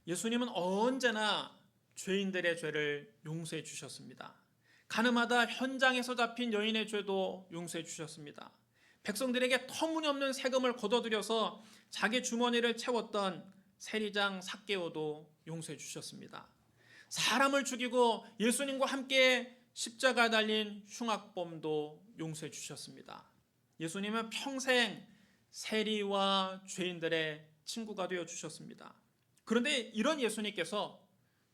예수님은 언제나 죄인들의 죄를 용서해 주셨습니다. 가늠하다 현장에서 잡힌 여인의 죄도 용서해 주셨습니다. 백성들에게 터무니없는 세금을 걷어들여서 자기 주머니를 채웠던 세리장 삭개오도 용서해 주셨습니다. 사람을 죽이고 예수님과 함께 십자가에 달린 흉악범도 용서해 주셨습니다. 예수님은 평생 세리와 죄인들의 친구가 되어 주셨습니다. 그런데 이런 예수님께서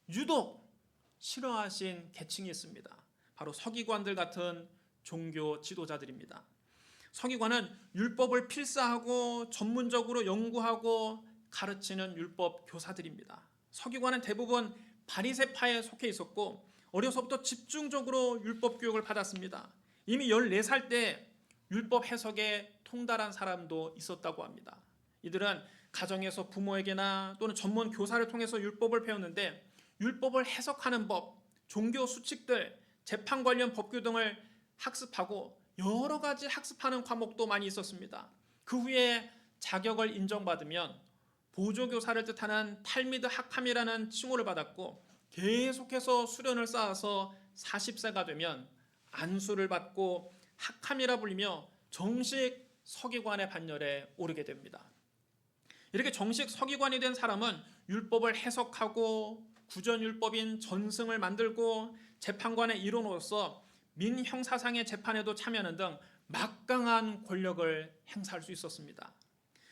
유독 싫어하신 계층이 있습니다. 바로 서기관들 같은 종교 지도자들입니다. 서기관은 율법을 필사하고 전문적으로 연구하고 가르치는 율법 교사들입니다. 서기관은 대부분 바리새파에 속해 있었고 어려서부터 집중적으로 율법 교육을 받았습니다. 이미 14살 때 율법 해석에 통달한 사람도 있었다고 합니다. 이들은 가정에서 부모에게나 또는 전문 교사를 통해서 율법을 배웠는데 율법을 해석하는 법, 종교 수칙들, 재판 관련 법규 등을 학습하고 여러 가지 학습하는 과목도 많이 있었습니다. 그 후에 자격을 인정받으면 보조교사를 뜻하는 탈미드 학함이라는 칭호를 받았고 계속해서 수련을 쌓아서 40세가 되면 안수를 받고 학함이라 불리며 정식 서기관의 반열에 오르게 됩니다. 이렇게 정식 서기관이 된 사람은 율법을 해석하고 구전율법인 전승을 만들고 재판관의 일원으로서 민형사상의 재판에도 참여하는 등 막강한 권력을 행사할 수 있었습니다.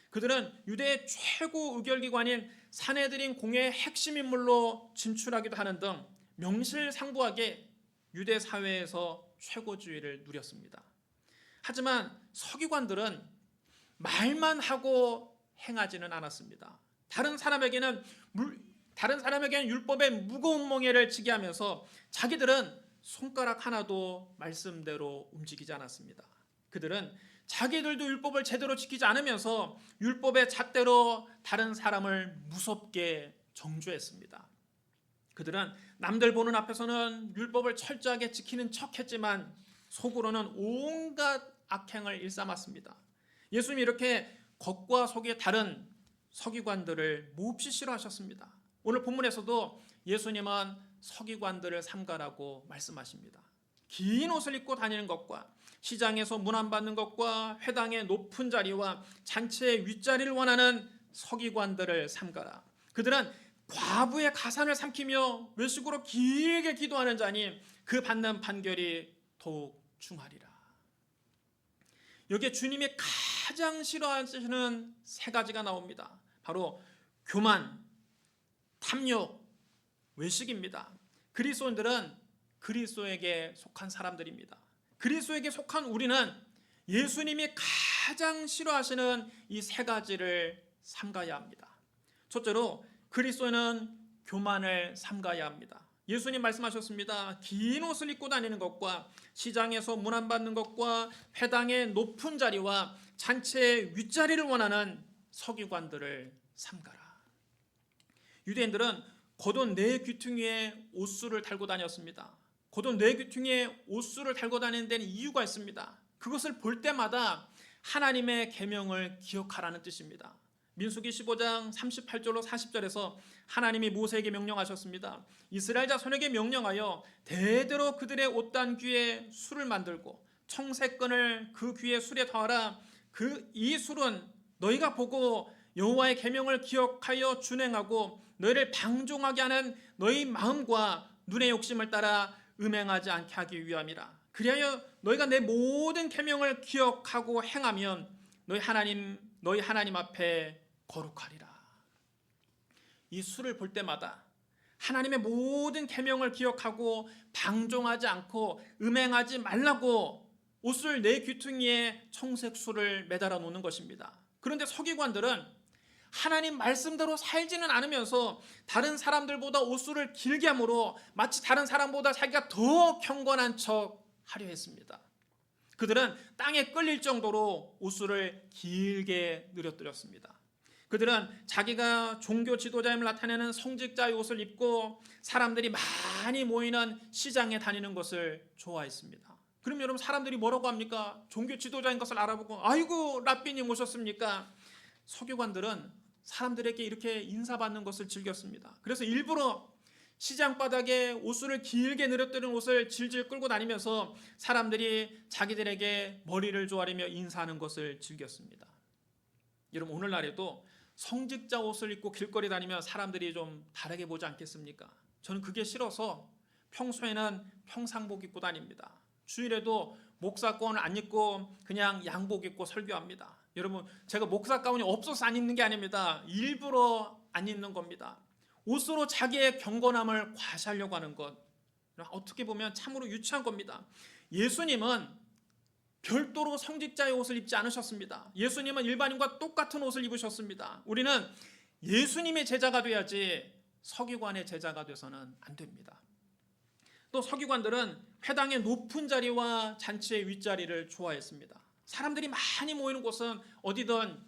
그들은 유대의 최고 의결기관인 산헤드린 공회의 핵심 인물로 진출하기도 하는 등 명실상부하게 유대 사회에서 최고지위를 누렸습니다. 하지만 서기관들은 말만 하고 행하지는 않았습니다. 다른 사람에게는 율법의 무거운 멍에를 지게 하면서 자기들은 손가락 하나도 말씀대로 움직이지 않았습니다. 그들은 자기들도 율법을 제대로 지키지 않으면서 율법의 잣대로 다른 사람을 무섭게 정죄했습니다. 그들은 남들 보는 앞에서는 율법을 철저하게 지키는 척했지만 속으로는 온갖 악행을 일삼았습니다. 예수님이 이렇게 겉과 속이 다른 서기관들을 몹시 싫어하셨습니다. 오늘 본문에서도 예수님은 서기관들을 삼가라고 말씀하십니다. 긴 옷을 입고 다니는 것과 시장에서 문안받는 것과 회당의 높은 자리와 잔치의 윗자리를 원하는 서기관들을 삼가라. 그들은 과부의 가산을 삼키며 외식으로 길게 기도하는 자니 그 받는 판결이 더욱 중하리라. 여기에 주님이 가장 싫어하시는 세 가지가 나옵니다. 바로 교만, 탐욕, 외식입니다. 그리스도인들은 그리스도에게 속한 사람들입니다. 그리스도에게 속한 우리는 예수님이 가장 싫어하시는 이 세 가지를 삼가야 합니다. 첫째로 그리스도인은 교만을 삼가야 합니다. 예수님 말씀하셨습니다. 긴 옷을 입고 다니는 것과 시장에서 문안받는 것과 회당의 높은 자리와 잔치의 윗자리를 원하는 서기관들을 삼가라. 유대인들은 겉옷 네 귀퉁이에 옷수를 달고 다녔습니다. 겉옷 네 귀퉁이에 옷수를 달고 다니는 데는 이유가 있습니다. 그것을 볼 때마다 하나님의 계명을 기억하라는 뜻입니다. 민수기 15장 38절로 40절에서 하나님이 모세에게 명령하셨습니다. 이스라엘 자손에게 명령하여 대대로 그들의 옷단 귀에 술을 만들고 청색끈을 그 귀에 술에 더하라. 이 술은 너희가 보고 여호와의 계명을 기억하여 준행하고 너희를 방종하게 하는 너희 마음과 눈의 욕심을 따라 음행하지 않게 하기 위함이라. 그리하여 너희가 내 모든 계명을 기억하고 행하면 너희 하나님 앞에 거룩하리라. 이 술을 볼 때마다 하나님의 모든 계명을 기억하고 방종하지 않고 음행하지 말라고 옷을 내 귀퉁이에 청색술을 매달아 놓는 것입니다. 그런데 서기관들은 하나님 말씀대로 살지는 않으면서 다른 사람들보다 옷수를 길게 함으로 마치 다른 사람보다 자기가 더 경건한 척 하려 했습니다. 그들은 땅에 끌릴 정도로 옷수를 길게 늘어뜨렸습니다. 그들은 자기가 종교 지도자임을 나타내는 성직자의 옷을 입고 사람들이 많이 모이는 시장에 다니는 것을 좋아했습니다. 그럼 여러분 사람들이 뭐라고 합니까? 종교 지도자인 것을 알아보고 아이고 랍비님 오셨습니까? 서기관들은 사람들에게 이렇게 인사받는 것을 즐겼습니다. 그래서 일부러 시장 바닥에 옷을 길게 늘어뜨린 옷을 질질 끌고 다니면서 사람들이 자기들에게 머리를 조아리며 인사하는 것을 즐겼습니다. 여러분, 오늘날에도 성직자 옷을 입고 길거리 다니면 사람들이 좀 다르게 보지 않겠습니까? 저는 그게 싫어서 평소에는 평상복 입고 다닙니다. 주일에도 목사 가운 안 입고 그냥 양복 입고 설교합니다. 여러분, 제가 목사 가운이 없어서 안 입는 게 아닙니다. 일부러 안 입는 겁니다. 옷으로 자기의 경건함을 과시하려고 하는 것, 어떻게 보면 참으로 유치한 겁니다. 예수님은 별도로 성직자의 옷을 입지 않으셨습니다. 예수님은 일반인과 똑같은 옷을 입으셨습니다. 우리는 예수님의 제자가 돼야지 서기관의 제자가 돼서는 안 됩니다. 또 서기관들은 회당의 높은 자리와 잔치의 윗자리를 좋아했습니다. 사람들이 많이 모이는 곳은 어디든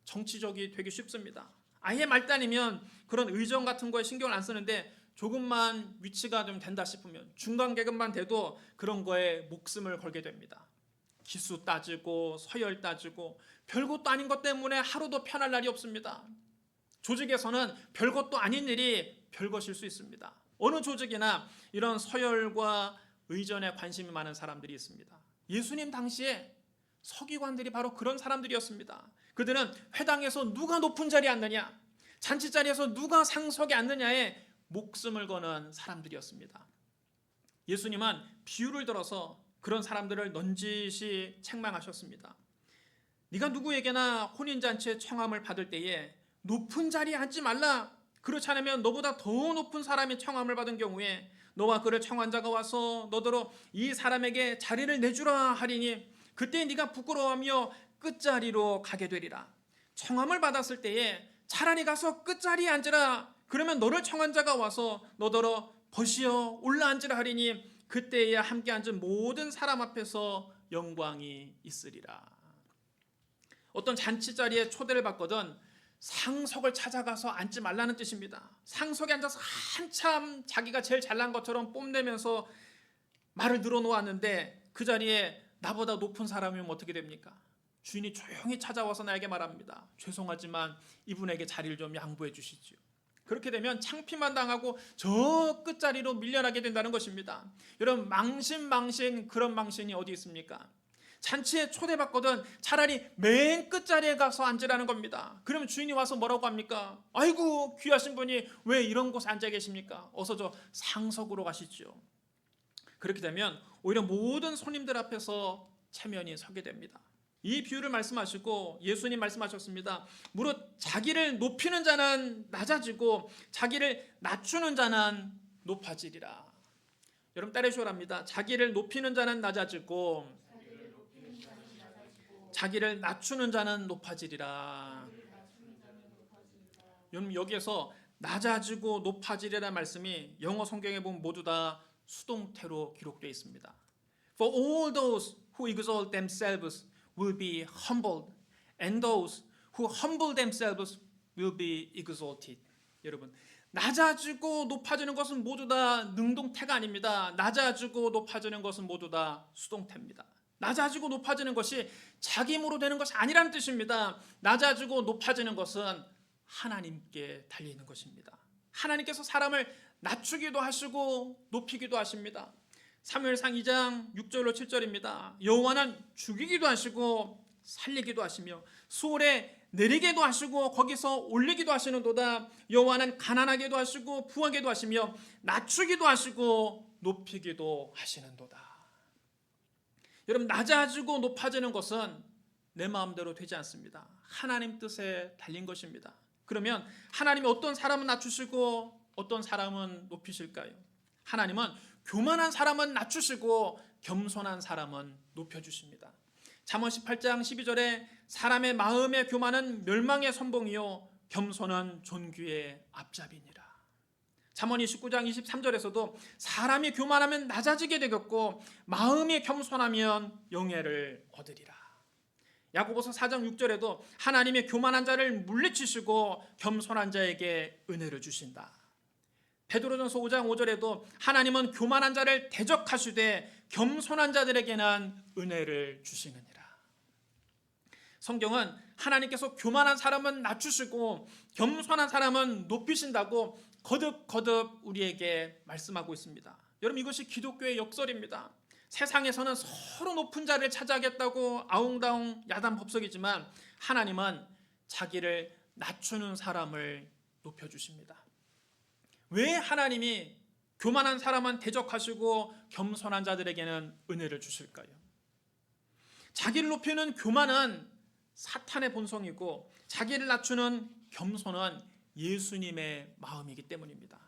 정치적이 되기 쉽습니다. 아예 말단이면 그런 의정 같은 거에 신경을 안 쓰는데 조금만 위치가 좀 된다 싶으면 중간 계급만 돼도 그런 거에 목숨을 걸게 됩니다. 기수 따지고 서열 따지고 별것도 아닌 것 때문에 하루도 편할 날이 없습니다. 조직에서는 별것도 아닌 일이 별것일 수 있습니다. 어느 조직이나 이런 서열과 의전에 관심이 많은 사람들이 있습니다. 예수님 당시에 서기관들이 바로 그런 사람들이었습니다. 그들은 회당에서 누가 높은 자리에 앉느냐, 잔치 자리에서 누가 상석에 앉느냐에 목숨을 거는 사람들이었습니다. 예수님은 비유를 들어서 그런 사람들을 넌지시 책망하셨습니다. 네가 누구에게나 혼인잔치에 청함을 받을 때에 높은 자리에 앉지 말라. 그렇지 않으면 너보다 더 높은 사람이 청함을 받은 경우에 너와 그를 청한 자가 와서 너더러 이 사람에게 자리를 내주라 하리니 그때 네가 부끄러워하며 끝자리로 가게 되리라. 청함을 받았을 때에 차라리 가서 끝자리에 앉으라. 그러면 너를 청한 자가 와서 너더러 벗이여 올라앉으라 하리니 그때야 함께 앉은 모든 사람 앞에서 영광이 있으리라. 어떤 잔치 자리에 초대를 받거든 상석을 찾아가서 앉지 말라는 뜻입니다. 상석에 앉아서 한참 자기가 제일 잘난 것처럼 뽐내면서 말을 늘어놓았는데 그 자리에 나보다 높은 사람이면 어떻게 됩니까? 주인이 조용히 찾아와서 나에게 말합니다. 죄송하지만 이분에게 자리를 좀 양보해 주시지요. 그렇게 되면 창피만 당하고 저 끝자리로 밀려나게 된다는 것입니다. 여러분, 망신 그런 망신이 어디 있습니까? 잔치에 초대받거든 차라리 맨 끝자리에 가서 앉으라는 겁니다. 그러면 주인이 와서 뭐라고 합니까? 아이고 귀하신 분이 왜 이런 곳에 앉아 계십니까? 어서 저 상석으로 가시죠. 그렇게 되면 오히려 모든 손님들 앞에서 체면이 서게 됩니다. 이 비유를 말씀하시고 예수님 말씀하셨습니다. 무릇 자기를 높이는 자는 낮아지고 자기를 낮추는 자는 높아지리라. 여러분 따라해 주랍니다. 자기를 높이는 자는 낮아지고 자기를 낮추는 자는 높아지리라. 여러분 여기에서 낮아지고 높아지리라는 말씀이 영어 성경에 보면 모두 다 수동태로 기록되어 있습니다. For all those who exalt themselves will be humbled, and those who humble themselves will be exalted. 여러분, 낮아지고 높아지는 것은 모두 다 능동태가 아닙니다. 낮아지고 높아지는 것은 모두 다 수동태입니다. 낮아지고 높아지는 것이 자기 힘으로 되는 것이 아니라는 뜻입니다. 낮아지고 높아지는 것은 하나님께 달리는 것입니다. 하나님께서 사람을 낮추기도 하시고 높이기도 하십니다. 사무엘상 2장 6절로 7절입니다. 여호와는 죽이기도 하시고 살리기도 하시며 수월에 내리게도 하시고 거기서 올리기도 하시는도다. 여호와는 가난하게도 하시고 부하게도 하시며 낮추기도 하시고 높이기도 하시는도다. 여러분 낮아지고 높아지는 것은 내 마음대로 되지 않습니다. 하나님 뜻에 달린 것입니다. 그러면 하나님이 어떤 사람은 낮추시고 어떤 사람은 높이실까요? 하나님은 교만한 사람은 낮추시고 겸손한 사람은 높여주십니다. 잠언 18장 12절에 사람의 마음의 교만은 멸망의 선봉이요 겸손은 존귀의 앞잡이니라. 잠언 29장 23절에서도 사람이 교만하면 낮아지게 되겠고 마음이 겸손하면 영예를 얻으리라. 야고보서 4장 6절에도 하나님의 교만한 자를 물리치시고 겸손한 자에게 은혜를 주신다. 베드로전서 5장 5절에도 하나님은 교만한 자를 대적하시되 겸손한 자들에게는 은혜를 주시느니라. 성경은 하나님께서 교만한 사람은 낮추시고 겸손한 사람은 높이신다고 거듭 우리에게 말씀하고 있습니다. 여러분, 이것이 기독교의 역설입니다. 세상에서는 서로 높은 자리를 차지하겠다고 아웅다웅 야단법석이지만 하나님은 자기를 낮추는 사람을 높여주십니다. 왜 하나님이 교만한 사람은 대적하시고 겸손한 자들에게는 은혜를 주실까요? 자기를 높이는 교만은 사탄의 본성이고 자기를 낮추는 겸손은 예수님의 마음이기 때문입니다.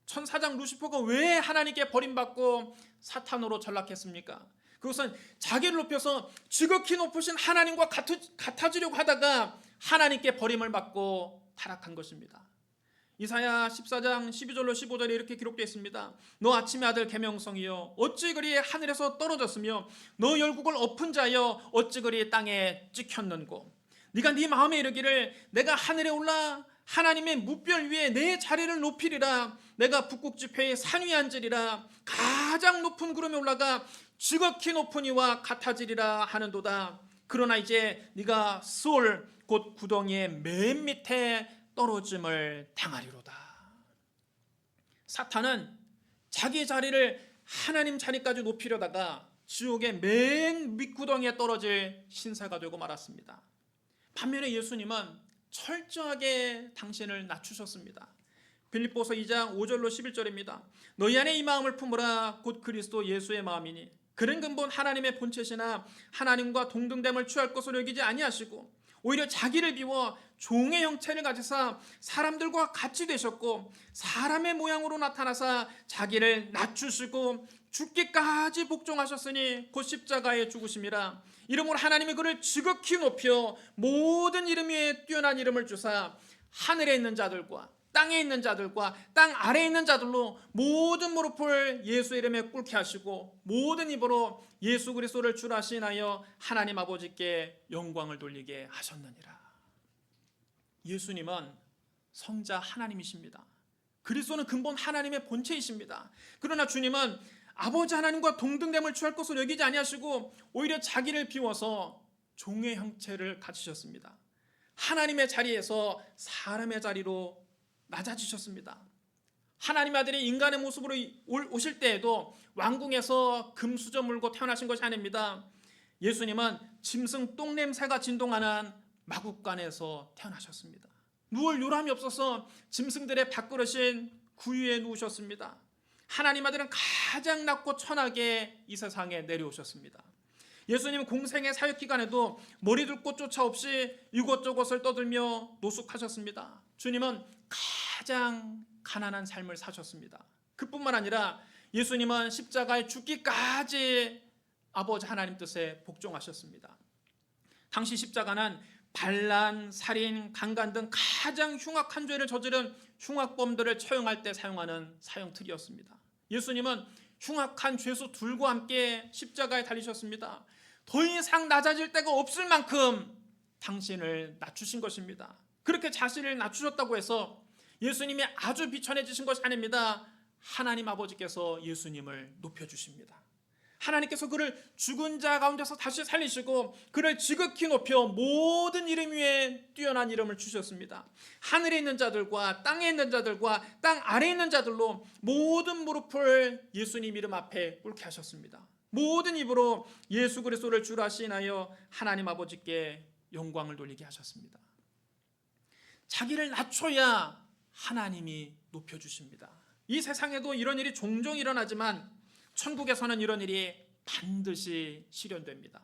천사장 루시퍼가 왜 하나님께 버림받고 사탄으로 전락했습니까? 그것은 자기를 높여서 지극히 높으신 하나님과 같아지려고 하다가 하나님께 버림을 받고 타락한 것입니다. 이사야 14장 12절로 15절에 이렇게 기록되어 있습니다. 너 아침의 아들 계명성이여 어찌 그리 하늘에서 떨어졌으며 너 열국을 엎은 자여 어찌 그리 땅에 찍혔는고. 네가 네 마음에 이르기를 내가 하늘에 올라 하나님의 무별 위에 내 자리를 높이리라. 내가 북극지폐의 산 위에 앉으리라. 가장 높은 구름에 올라가 지극히 높은 이와 같아지리라 하는도다. 그러나 이제 네가 스올 곧 구덩이의 맨 밑에 떨어짐을 당하리로다. 사탄은 자기 자리를 하나님 자리까지 높이려다가 지옥의 맨 밑구덩이에 떨어질 신세가 되고 말았습니다. 반면에 예수님은 철저하게 당신을 낮추셨습니다. 빌립보서 2장 5절로 11절입니다. 너희 안에 이 마음을 품으라. 곧 그리스도 예수의 마음이니 그는 근본 하나님의 본체시나 하나님과 동등됨을 취할 것으로 여기지 아니하시고 오히려 자기를 비워 종의 형체를 가지사 사람들과 같이 되셨고 사람의 모양으로 나타나사 자기를 낮추시고 죽기까지 복종하셨으니 곧 십자가에 죽으심이라. 이러므로 하나님이 그를 지극히 높여 모든 이름 위에 뛰어난 이름을 주사 하늘에 있는 자들과 땅에 있는 자들과 땅 아래에 있는 자들로 모든 무릎을 예수 이름에 꿇게 하시고 모든 입으로 예수 그리스도를 주라 하시나여 하나님 아버지께 영광을 돌리게 하셨느니라. 예수님은 성자 하나님이십니다. 그리스도는 근본 하나님의 본체이십니다. 그러나 주님은 아버지 하나님과 동등됨을 취할 것으로 여기지 아니하시고 오히려 자기를 비워서 종의 형체를 가지셨습니다. 하나님의 자리에서 사람의 자리로 낮아지셨습니다. 하나님의 아들이 인간의 모습으로 오실 때에도 왕궁에서 금수저 물고 태어나신 것이 아닙니다. 예수님은 짐승 똥냄새가 진동하는 마국간에서 태어나셨습니다. 누울 요람이 없어서 짐승들의 밥그릇인 구유에 누우셨습니다. 하나님 아들은 가장 낮고 천하게 이 세상에 내려오셨습니다. 예수님 공생의 사역 기간에도 머리 둘 곳조차 없이 이곳저곳을 떠들며 노숙하셨습니다. 주님은 가장 가난한 삶을 사셨습니다. 그뿐만 아니라 예수님은 십자가에 죽기까지 아버지 하나님 뜻에 복종하셨습니다. 당시 십자가는 반란, 살인, 강간 등 가장 흉악한 죄를 저지른 흉악범들을 처형할 때 사용하는 사형틀이었습니다. 예수님은 흉악한 죄수 둘과 함께 십자가에 달리셨습니다. 더 이상 낮아질 데가 없을 만큼 당신을 낮추신 것입니다. 그렇게 자신을 낮추셨다고 해서 예수님이 아주 비천해지신 것이 아닙니다. 하나님 아버지께서 예수님을 높여주십니다. 하나님께서 그를 죽은 자 가운데서 다시 살리시고 그를 지극히 높여 모든 이름 위에 뛰어난 이름을 주셨습니다. 하늘에 있는 자들과 땅에 있는 자들과 땅 아래에 있는 자들로 모든 무릎을 예수님 이름 앞에 꿇게 하셨습니다. 모든 입으로 예수 그리스도를 주라 하시나여 하나님 아버지께 영광을 돌리게 하셨습니다. 자기를 낮춰야 하나님이 높여주십니다. 이 세상에도 이런 일이 종종 일어나지만 천국에서는 이런 일이 반드시 실현됩니다.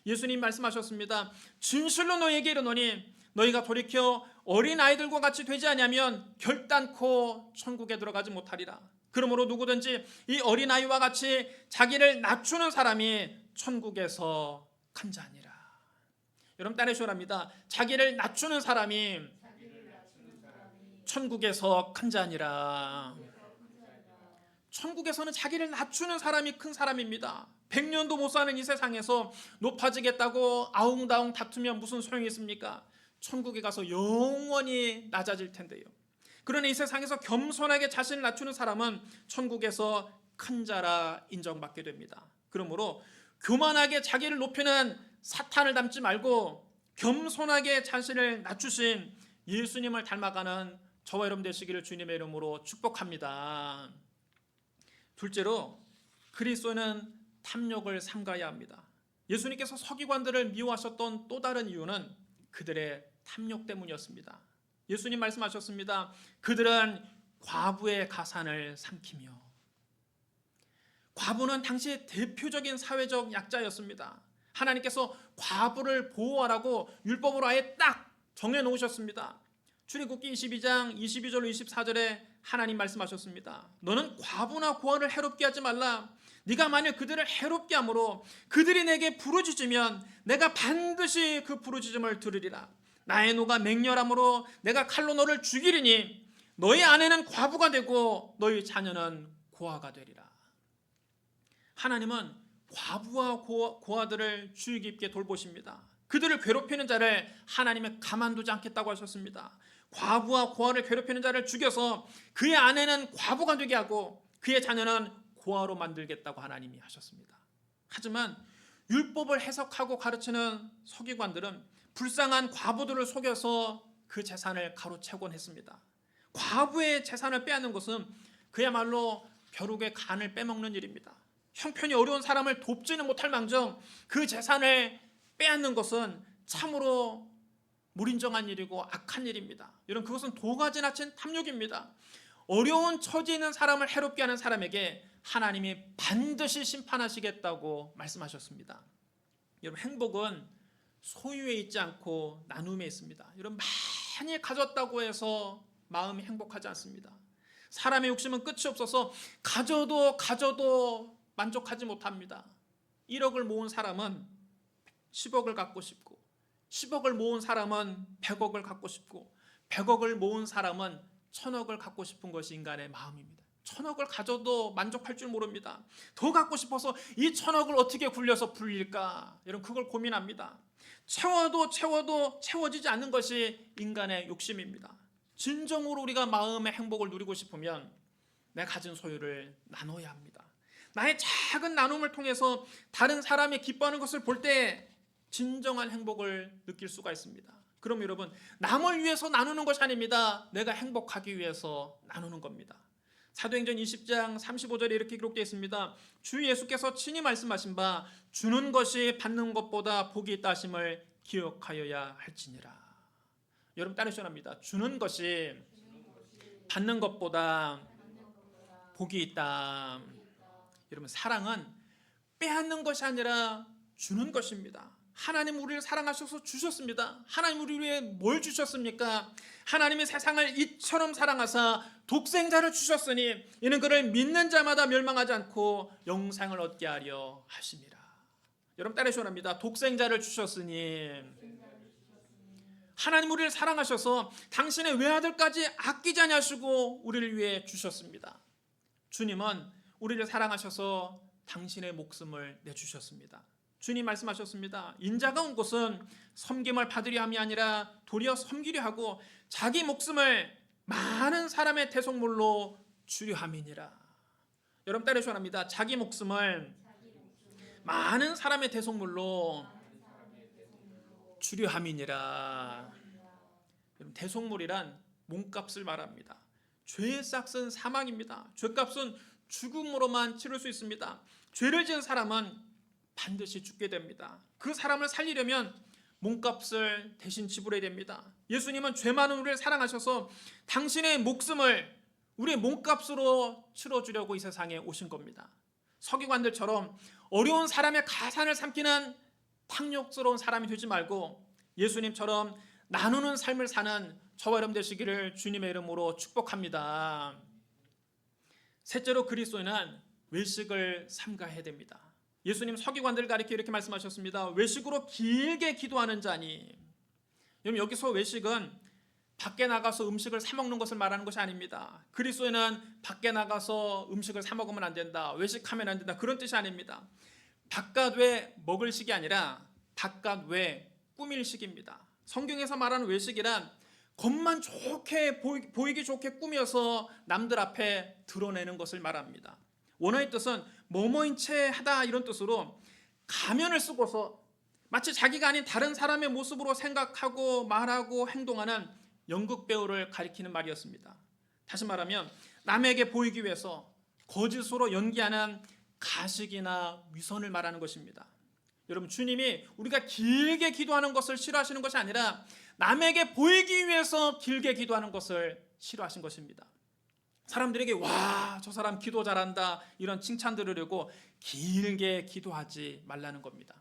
예수님 말씀하셨습니다. 진실로 너희에게 이르노니 너희가 돌이켜 어린아이들과 같이 되지 아니하면 결단코 천국에 들어가지 못하리라. 그러므로 누구든지 이 어린아이와 같이 자기를 낮추는 사람이 천국에서 큰 자니라. 여러분 따르시오랍니다. 자기를 낮추는 사람이 천국에서 큰 자니라. 천국에서는 자기를 낮추는 사람이 큰 사람입니다. 100년도 못 사는 이 세상에서 높아지겠다고 아웅다웅 다투면 무슨 소용이 있습니까? 천국에 가서 영원히 낮아질 텐데요. 그러나 이 세상에서 겸손하게 자신을 낮추는 사람은 천국에서 큰 자라 인정받게 됩니다. 그러므로 교만하게 자기를 높이는 사탄을 닮지 말고 겸손하게 자신을 낮추신 예수님을 닮아가는 저와 여러분 되시기를 주님의 이름으로 축복합니다. 둘째로 그리스도는 탐욕을 삼가야 합니다. 예수님께서 서기관들을 미워하셨던 또 다른 이유는 그들의 탐욕 때문이었습니다. 예수님 말씀하셨습니다. 그들은 과부의 가산을 삼키며. 과부는 당시의 대표적인 사회적 약자였습니다. 하나님께서 과부를 보호하라고 율법으로 아예 딱 정해놓으셨습니다. 출애굽기 22장 22절 24절에 하나님 말씀하셨습니다. 너는 과부나 고아를 해롭게 하지 말라. 네가 만일 그들을 해롭게 함으로 그들이 내게 부르짖으면 내가 반드시 그 부르짖음을 들으리라. 나의 노가 맹렬함으로 내가 칼로 너를 죽이리니 너희 아내는 과부가 되고 너희 자녀는 고아가 되리라. 하나님은 과부와 고아들을 주의 깊게 돌보십니다. 그들을 괴롭히는 자를 하나님은 가만두지 않겠다고 하셨습니다. 과부와 고아를 괴롭히는 자를 죽여서 그의 아내는 과부가 되게 하고 그의 자녀는 고아로 만들겠다고 하나님이 하셨습니다. 하지만 율법을 해석하고 가르치는 서기관들은 불쌍한 과부들을 속여서 그 재산을 가로채곤 했습니다. 과부의 재산을 빼앗는 것은 그야말로 벼룩의 간을 빼먹는 일입니다. 형편이 어려운 사람을 돕지는 못할 망정 그 재산을 빼앗는 것은 참으로 무린정한 일이고 악한 일입니다. 여러분, 그것은 도가 지나친 탐욕입니다. 어려운 처지에 있는 사람을 해롭게 하는 사람에게 하나님이 반드시 심판하시겠다고 말씀하셨습니다. 여러분, 행복은 소유에 있지 않고 나눔에 있습니다. 여러분, 많이 가졌다고 해서 마음이 행복하지 않습니다. 사람의 욕심은 끝이 없어서 가져도 만족하지 못합니다. 1억을 모은 사람은 10억을 갖고 싶고 10억을 모은 사람은 100억을 갖고 싶고 100억을 모은 사람은 1000억을 갖고 싶은 것이 인간의 마음입니다. 1000억을 가져도 만족할 줄 모릅니다. 더 갖고 싶어서 이 1000억을 어떻게 굴려서 불릴까? 여러분, 그걸 고민합니다. 채워도 채워지지 않는 것이 인간의 욕심입니다. 진정으로 우리가 마음의 행복을 누리고 싶으면 내 가진 소유를 나눠야 합니다. 나의 작은 나눔을 통해서 다른 사람이 기뻐하는 것을 볼 때 진정한 행복을 느낄 수가 있습니다. 그럼 여러분, 남을 위해서 나누는 것이 아닙니다. 내가 행복하기 위해서 나누는 겁니다. 사도행전 20장 35절에 이렇게 기록되어 있습니다. 주 예수께서 친히 말씀하신 바 주는 것이 받는 것보다 복이 있다 하심을 기억하여야 할지니라. 여러분, 따르셔야 합니다. 주는 것이 받는 것보다 복이 있다. 여러분, 사랑은 빼앗는 것이 아니라 주는 것입니다. 하나님 우리를 사랑하셔서 주셨습니다. 하나님 우리 위해 뭘 주셨습니까? 하나님이 세상을 이처럼 사랑하사 독생자를 주셨으니 이는 그를 믿는 자마다 멸망하지 않고 영생을 얻게 하려 하심이라. 여러분, 따르셔야 합니다. 독생자를 주셨으니 하나님 우리를 사랑하셔서 당신의 외아들까지 아끼지 아니하시고 우리를 위해 주셨습니다. 주님은 우리를 사랑하셔서 당신의 목숨을 내주셨습니다. 주님 말씀하셨습니다. 인자가 온 곳은 섬김을 받으려 함이 아니라 도리어 섬기려 하고 자기 목숨을 많은 사람의 대속물로 주려 함이니라. 여러분, 따르셔야 합니다. 자기 목숨을 많은 사람의 대속물로 주려 함이니라. 여러분, 대속물이란 몸값을 말합니다. 죄의 싹은 사망입니다. 죄값은 죽음으로만 치를 수 있습니다. 죄를 지은 사람은 반드시 죽게 됩니다. 그 사람을 살리려면 몸값을 대신 지불해야 됩니다. 예수님은 죄 많은 우리를 사랑하셔서 당신의 목숨을 우리의 몸값으로 치러주려고 이 세상에 오신 겁니다. 서기관들처럼 어려운 사람의 가산을 삼키는 탐욕스러운 사람이 되지 말고 예수님처럼 나누는 삶을 사는 저와 여러분 되시기를 주님의 이름으로 축복합니다. 셋째로 그리스도인은 외식을 삼가해야 됩니다. 예수님 서기관들을 가리켜 이렇게 말씀하셨습니다. 외식으로 길게 기도하는 자니. 여러분, 여기서 외식은 밖에 나가서 음식을 사 먹는 것을 말하는 것이 아닙니다. 그리스도인은 밖에 나가서 음식을 사 먹으면 안 된다, 외식하면 안 된다, 그런 뜻이 아닙니다. 바깥 외 먹을 식이 아니라 바깥 외 꾸밀 식입니다. 성경에서 말하는 외식이란 겉만 좋게 보이기 좋게 꾸며서 남들 앞에 드러내는 것을 말합니다. 원어의 뜻은 뭐뭐인 채 하다 이런 뜻으로 가면을 쓰고서 마치 자기가 아닌 다른 사람의 모습으로 생각하고 말하고 행동하는 연극 배우를 가리키는 말이었습니다. 다시 말하면 남에게 보이기 위해서 거짓으로 연기하는 가식이나 위선을 말하는 것입니다. 여러분, 주님이 우리가 길게 기도하는 것을 싫어하시는 것이 아니라 남에게 보이기 위해서 길게 기도하는 것을 싫어하신 것입니다. 사람들에게 와, 저 사람 기도 잘한다 이런 칭찬 들으려고 길게 기도하지 말라는 겁니다.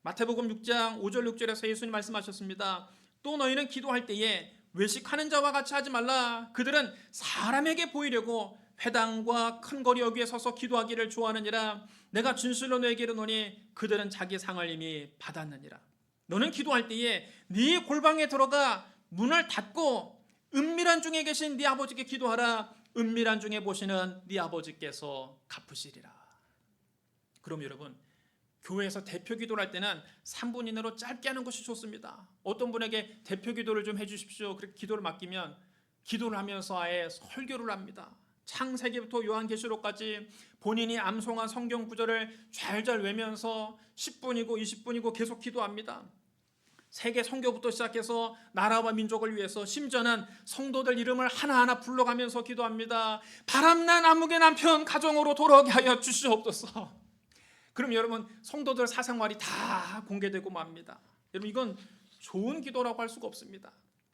마태복음 6장 5절 6절에서 예수님 말씀하셨습니다. 또 너희는 기도할 때에 외식하는 자와 같이 하지 말라. 그들은 사람에게 보이려고 회당과 큰 거리 여기에 서서 기도하기를 좋아하느니라. 내가 진실로 너에게 이르노니 그들은 자기 상을 이미 받았느니라. 너는 기도할 때에 네 골방에 들어가 문을 닫고 은밀한 중에 계신 네 아버지께 기도하라. 은밀한 중에 보시는 네 아버지께서 갚으시리라. 그럼 여러분, 교회에서 대표 기도를 할 때는 3분 이내로 짧게 하는 것이 좋습니다. 어떤 분에게 대표 기도를 좀 해주십시오. 그렇게 기도를 맡기면 기도를 하면서 아예 설교를 합니다. 창세기부터 요한계시록까지 본인이 암송한 성경 구절을 잘잘 외면서 10분이고 20분이고 계속 기도합니다. 세계 선교부터 시작해서 나라와 민족을 위해서, 심지어는 성도들 이름을 하나하나 불러가면서 기도합니다. 바람난 암흑의 남편 가정으로 돌아오게 하여 주시옵소서. 그럼 여러분, 성도들 사생활이 다 공개되고 맙니다. 여러분, 이건 좋은 기도라고 할 수가 없습니다.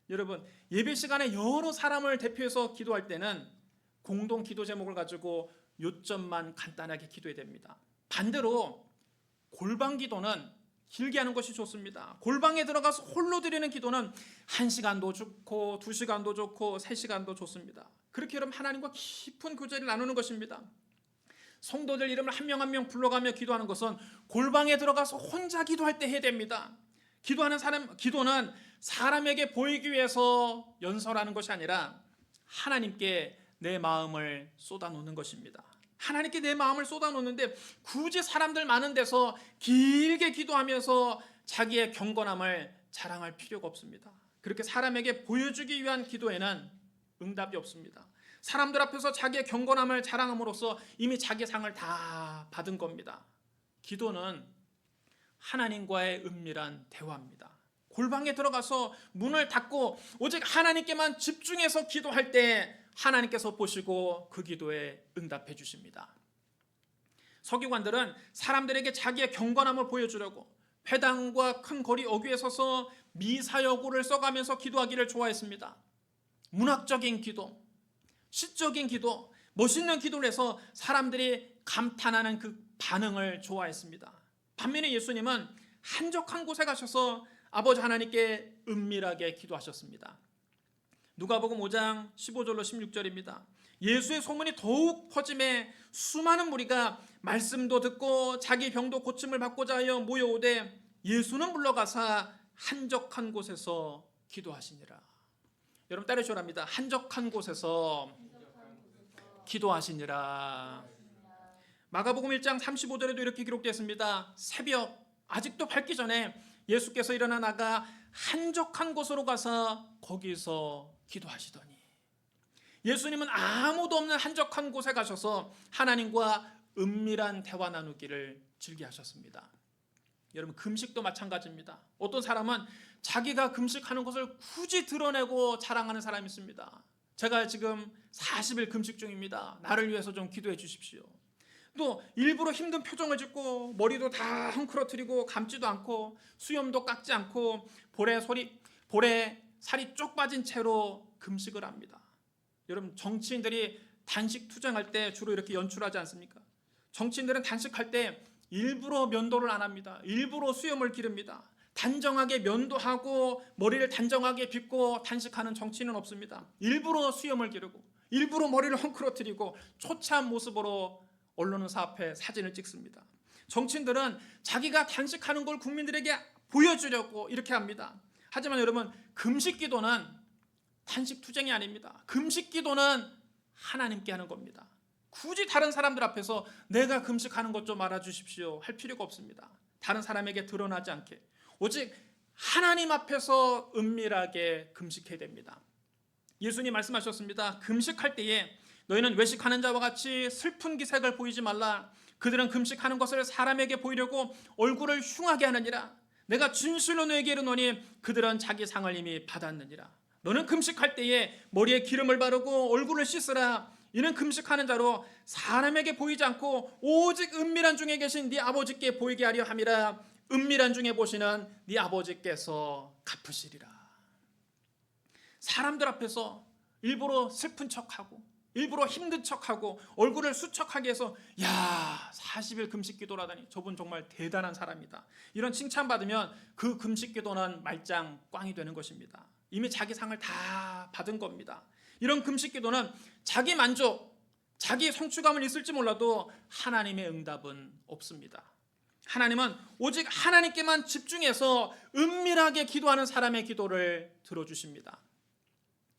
여러분, 예배 시간에 여러 사람을 대표해서 기도할 때는 공동 기도 제목을 가지고 요점만 간단하게 기도해야 됩니다. 반대로 골방 기도는 길게 하는 것이 좋습니다. 골방에 들어가서 홀로 드리는 기도는 1시간도 좋고 2시간도 좋고 3시간도 좋습니다. 그렇게 여러분, 하나님과 깊은 교제를 나누는 것입니다. 성도들 이름을 한 명 한 명 불러가며 기도하는 것은 골방에 들어가서 혼자 기도할 때 해야 됩니다. 기도는 사람에게 보이기 위해서 연설하는 것이 아니라 하나님께 내 마음을 쏟아놓는 것입니다. 하나님께 내 마음을 쏟아놓는데 굳이 사람들 많은 데서 길게 기도하면서 자기의 경건함을 자랑할 필요가 없습니다. 그렇게 사람에게 보여주기 위한 기도에는 응답이 없습니다. 사람들 앞에서 자기의 경건함을 자랑함으로써 이미 자기 상을 다 받은 겁니다. 기도는 하나님과의 은밀한 대화입니다. 골방에 들어가서 문을 닫고 오직 하나님께만 집중해서 기도할 때 하나님께서 보시고 그 기도에 응답해 주십니다. 서기관들은 사람들에게 자기의 경건함을 보여주려고 회당과 큰 거리 어귀에 서서 미사여구를 써가면서 기도하기를 좋아했습니다. 문학적인 기도, 시적인 기도, 멋있는 기도를 해서 사람들이 감탄하는 그 반응을 좋아했습니다. 반면에 예수님은 한적한 곳에 가셔서 아버지 하나님께 은밀하게 기도하셨습니다. 누가복음 5장 15절로 16절입니다. 예수의 소문이 더욱 퍼짐에 수많은 무리가 말씀도 듣고 자기 병도 고침을 받고자 하여 모여오되 예수는 물러가사 한적한 곳에서 기도하시니라. 여러분, 따르시오 합니다. 한적한 곳에서 기도하시니라. 마가복음 1장 35절에도 이렇게 기록되었습니다. 새벽 아직도 밝기 전에 예수께서 일어나 나가 한적한 곳으로 가서 거기서 기도하시더니, 예수님은 아무도 없는 한적한 곳에 가셔서 하나님과 은밀한 대화 나누기를 즐겨하셨습니다. 여러분, 금식도 마찬가지입니다. 어떤 사람은 자기가 금식하는 것을 굳이 드러내고 자랑하는 사람이 있습니다. 제가 지금 40일 금식 중입니다. 나를 위해서 좀 기도해 주십시오. 또 일부러 힘든 표정을 짓고 머리도 다 헝클어뜨리고 감지도 않고 수염도 깎지 않고 볼에 살이 쪽 빠진 채로 금식을 합니다. 여러분, 정치인들이 단식 투쟁할 때 주로 이렇게 연출하지 않습니까? 정치인들은 단식할 때 일부러 면도를 안 합니다. 일부러 수염을 기릅니다. 단정하게 면도하고 머리를 단정하게 빗고 단식하는 정치인은 없습니다. 일부러 수염을 기르고 일부러 머리를 헝클어뜨리고 초췌한 모습으로 언론사 앞에 사진을 찍습니다. 정치인들은 자기가 단식하는 걸 국민들에게 보여주려고 이렇게 합니다. 하지만 여러분, 금식기도는 단식 투쟁이 아닙니다. 금식기도는 하나님께 하는 겁니다. 굳이 다른 사람들 앞에서 내가 금식하는 것 좀 알아주십시오 할 필요가 없습니다. 다른 사람에게 드러나지 않게 오직 하나님 앞에서 은밀하게 금식해야 됩니다. 예수님 말씀하셨습니다. 금식할 때에 너희는 외식하는 자와 같이 슬픈 기색을 보이지 말라. 그들은 금식하는 것을 사람에게 보이려고 얼굴을 흉하게 하느니라. 내가 진실로 너에게 이르노니 그들은 자기 상을 이미 받았느니라. 너는 금식할 때에 머리에 기름을 바르고 얼굴을 씻으라. 이는 금식하는 자로 사람에게 보이지 않고 오직 은밀한 중에 계신 네 아버지께 보이게 하려 함이라. 은밀한 중에 보시는 네 아버지께서 갚으시리라. 사람들 앞에서 일부러 슬픈 척하고 일부러 힘든 척하고 얼굴을 수척하게 해서 야 40일 금식 기도를 하다니 저분 정말 대단한 사람이다, 이런 칭찬받으면 그 금식 기도는 말짱 꽝이 되는 것입니다. 이미 자기 상을 다 받은 겁니다. 이런 금식 기도는 자기 만족, 자기 성취감은 있을지 몰라도 하나님의 응답은 없습니다. 하나님은 오직 하나님께만 집중해서 은밀하게 기도하는 사람의 기도를 들어주십니다.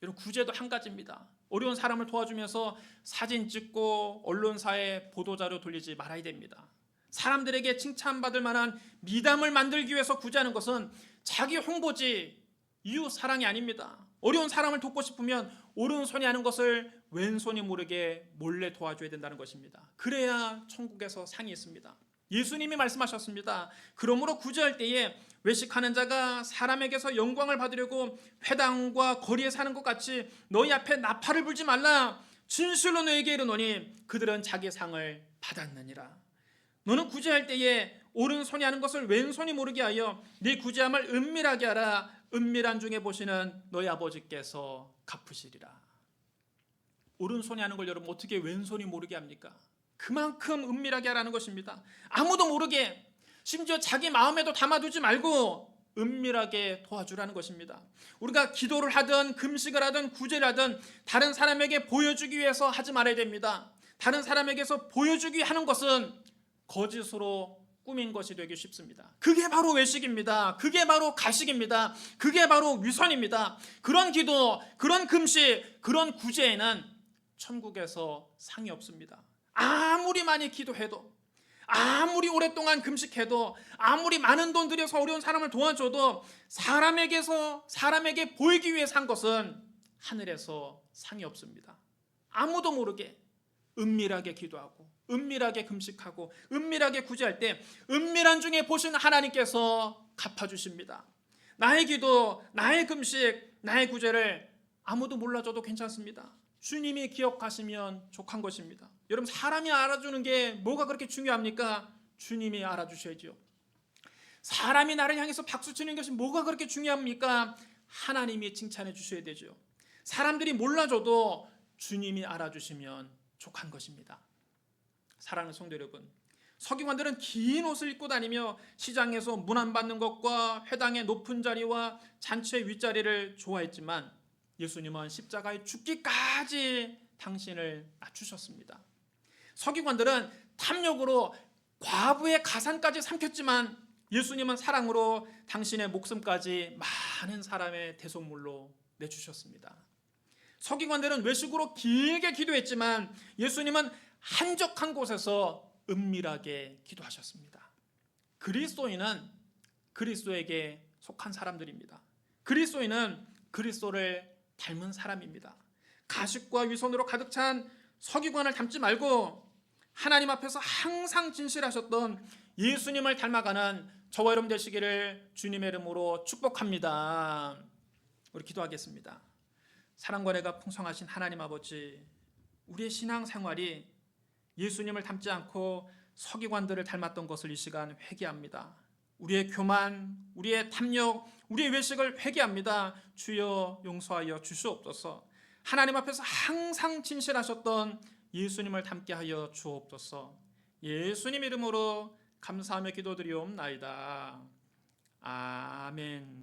이런 구제도 한 가지입니다. 어려운 사람을 도와주면서 사진 찍고 언론사에 보도자료 돌리지 말아야 됩니다. 사람들에게 칭찬받을 만한 미담을 만들기 위해서 구제하는 것은 자기 홍보지 이웃 사랑이 아닙니다. 어려운 사람을 돕고 싶으면 오른손이 하는 것을 왼손이 모르게 몰래 도와줘야 된다는 것입니다. 그래야 천국에서 상이 있습니다. 예수님이 말씀하셨습니다. 그러므로 구제할 때에 외식하는 자가 사람에게서 영광을 받으려고 회당과 거리에 사는 것 같이 너희 앞에 나팔을 불지 말라. 진실로 너에게 이르노니 그들은 자기 상을 받았느니라. 너는 구제할 때에 오른손이 하는 것을 왼손이 모르게 하여 네 구제함을 은밀하게 하라. 은밀한 중에 보시는 너희 아버지께서 갚으시리라. 오른손이 하는 걸 여러분 어떻게 왼손이 모르게 합니까? 그만큼 은밀하게 하라는 것입니다. 아무도 모르게, 심지어 자기 마음에도 담아두지 말고 은밀하게 도와주라는 것입니다. 우리가 기도를 하든 금식을 하든 구제를 하든 다른 사람에게 보여주기 위해서 하지 말아야 됩니다. 다른 사람에게서 보여주기 하는 것은 거짓으로 꾸민 것이 되기 쉽습니다. 그게 바로 외식입니다. 그게 바로 가식입니다. 그게 바로 위선입니다. 그런 기도, 그런 금식, 그런 구제에는 천국에서 상이 없습니다. 아무리 많이 기도해도, 아무리 오랫동안 금식해도, 아무리 많은 돈 들여서 어려운 사람을 도와줘도 사람에게 보이기 위해 산 것은 하늘에서 상이 없습니다. 아무도 모르게 은밀하게 기도하고 은밀하게 금식하고 은밀하게 구제할 때 은밀한 중에 보신 하나님께서 갚아주십니다. 나의 기도, 나의 금식, 나의 구제를 아무도 몰라줘도 괜찮습니다. 주님이 기억하시면 족한 것입니다. 여러분, 사람이 알아주는 게 뭐가 그렇게 중요합니까? 주님이 알아주셔야죠. 사람이 나를 향해서 박수치는 것이 뭐가 그렇게 중요합니까? 하나님이 칭찬해 주셔야 되죠. 사람들이 몰라줘도 주님이 알아주시면 족한 것입니다. 사랑하는 성도 여러분, 서기관들은 긴 옷을 입고 다니며 시장에서 문안받는 것과 회당의 높은 자리와 잔치의 윗자리를 좋아했지만 예수님은 십자가에 죽기까지 당신을 낮추셨습니다. 서기관들은 탐욕으로 과부의 가산까지 삼켰지만 예수님은 사랑으로 당신의 목숨까지 많은 사람의 대속물로 내주셨습니다. 서기관들은 외식으로 길게 기도했지만 예수님은 한적한 곳에서 은밀하게 기도하셨습니다. 그리스도인은 그리스도에게 속한 사람들입니다. 그리스도인은 그리스도를 닮은 사람입니다. 가식과 위선으로 가득 찬 서기관을 닮지 말고 하나님 앞에서 항상 진실하셨던 예수님을 닮아가는 저와 여러분 되시기를 주님의 이름으로 축복합니다. 우리 기도하겠습니다. 사랑과 은혜가 풍성하신 하나님 아버지, 우리의 신앙생활이 예수님을 닮지 않고 서기관들을 닮았던 것을 이 시간 회개합니다. 우리의 교만, 우리의 탐욕, 우리의 외식을 회개합니다. 주여 용서하여 주시옵소서. 하나님 앞에서 항상 진실하셨던 예수님을 닮게 하여 주옵소서. 예수님 이름으로 감사하며 기도드리옵나이다. 아멘.